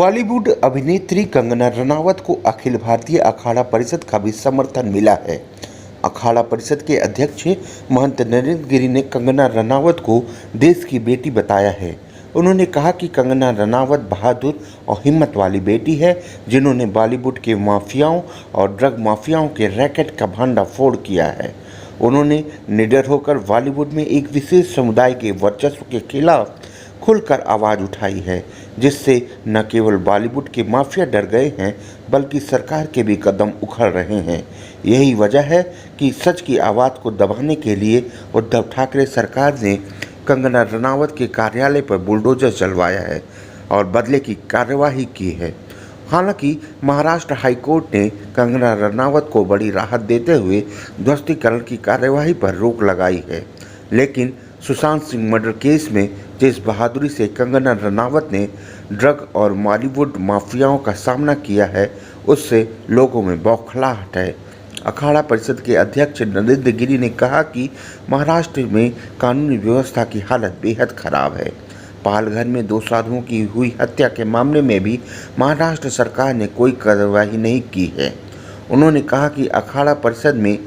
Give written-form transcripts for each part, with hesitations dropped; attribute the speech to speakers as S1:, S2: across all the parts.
S1: बॉलीवुड अभिनेत्री कंगना रनावत को अखिल भारतीय अखाड़ा परिषद का भी समर्थन मिला है। अखाड़ा परिषद के अध्यक्ष महंत नरेंद्र गिरि ने कंगना रनावत को देश की बेटी बताया है। उन्होंने कहा कि कंगना रनावत बहादुर और हिम्मत वाली बेटी है, जिन्होंने बॉलीवुड के माफियाओं और ड्रग माफियाओं के रैकेट का भंडाफोड़ किया है। उन्होंने निडर होकर बॉलीवुड में एक विशेष समुदाय के वर्चस्व के खिलाफ खुलकर आवाज़ उठाई है, जिससे न केवल बॉलीवुड के माफिया डर गए हैं, बल्कि सरकार के भी कदम उखड़ रहे हैं। यही वजह है कि सच की आवाज़ को दबाने के लिए उद्धव ठाकरे सरकार ने कंगना रनावत के कार्यालय पर बुलडोजर चलवाया है और बदले की कार्यवाही की है। हालांकि महाराष्ट्र हाईकोर्ट ने कंगना रनावत को बड़ी राहत देते हुए ध्वस्तीकरण की कार्यवाही पर रोक लगाई है, लेकिन सुशांत सिंह मर्डर केस में जिस बहादुरी से कंगना रनावत ने ड्रग और बॉलीवुड माफियाओं का सामना किया है, उससे लोगों में बौखलाहट है। अखाड़ा परिषद के अध्यक्ष नरेंद्र गिरि ने कहा कि महाराष्ट्र में कानूनी व्यवस्था की हालत बेहद खराब है। पालघर में 2 साधुओं की हुई हत्या के मामले में भी महाराष्ट्र सरकार ने कोई कार्रवाई नहीं की है। उन्होंने कहा कि अखाड़ा परिषद में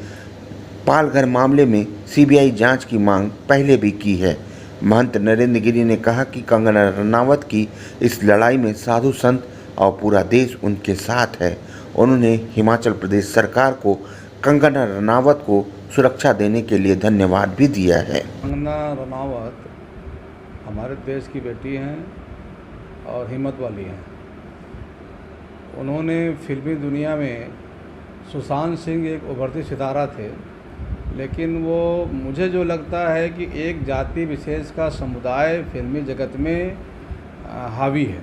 S1: पालघर मामले में सीबीआई जांच की मांग पहले भी की है। महंत नरेंद्र गिरि ने कहा कि कंगना रनावत की इस लड़ाई में साधु संत और पूरा देश उनके साथ है। उन्होंने हिमाचल प्रदेश सरकार को कंगना रनावत को सुरक्षा देने के लिए धन्यवाद भी दिया है।
S2: कंगना रनावत हमारे देश की बेटी हैं और हिम्मत वाली हैं। उन्होंने फिल्मी दुनिया में सुशांत सिंह एक उभरते सितारा थे, लेकिन वो मुझे जो लगता है कि एक जाति विशेष का समुदाय फिल्मी जगत में हावी है,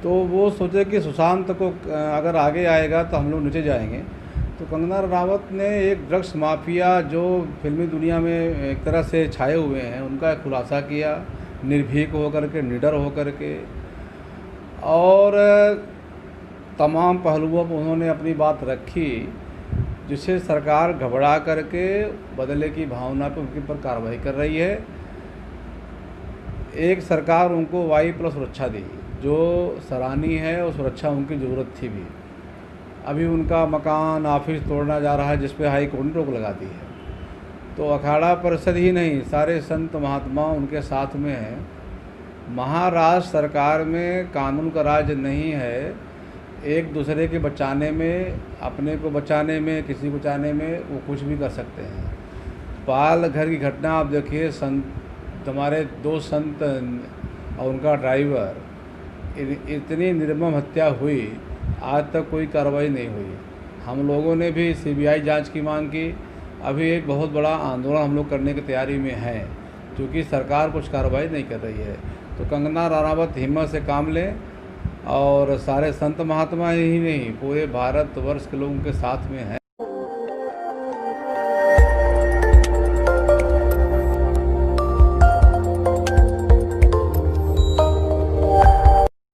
S2: तो वो सोचे कि सुशांत को अगर आगे आएगा तो हम लोग नीचे जाएंगे। तो कंगना रनावत ने एक ड्रग्स माफिया जो फिल्मी दुनिया में एक तरह से छाए हुए हैं, उनका खुलासा किया, निर्भीक होकर के, निडर होकर के, और तमाम पहलुओं पर उन्होंने अपनी बात रखी, जिससे सरकार घबरा करके बदले की भावना पे उनके ऊपर कार्रवाई कर रही है। एक सरकार उनको वाई प्लस सुरक्षा दी, जो सराहनीय है, और सुरक्षा उनकी ज़रूरत थी भी। अभी उनका मकान ऑफिस तोड़ना जा रहा है, जिस पे हाई कोर्ट ने रोक लगा दी है। तो अखाड़ा परिषद ही नहीं, सारे संत महात्मा उनके साथ में हैं। महाराष्ट्र सरकार में कानून का राज नहीं है। एक दूसरे के बचाने में, अपने को बचाने में, किसी को बचाने में वो कुछ भी कर सकते हैं। पालघर की घटना आप देखिए, हमारे 2 संत और उनका ड्राइवर, इतनी निर्मम हत्या हुई, आज तक कोई कार्रवाई नहीं हुई। हम लोगों ने भी सीबीआई जांच की मांग की। अभी एक बहुत बड़ा आंदोलन हम लोग करने की तैयारी में है, क्योंकि सरकार कुछ कार्रवाई नहीं कर रही है। तो कंगना रनावत हिम्मत से काम लें, और सारे संत महात्मा ही नहीं, पूरे भारतवर्ष के लोग उनके साथ में हैं।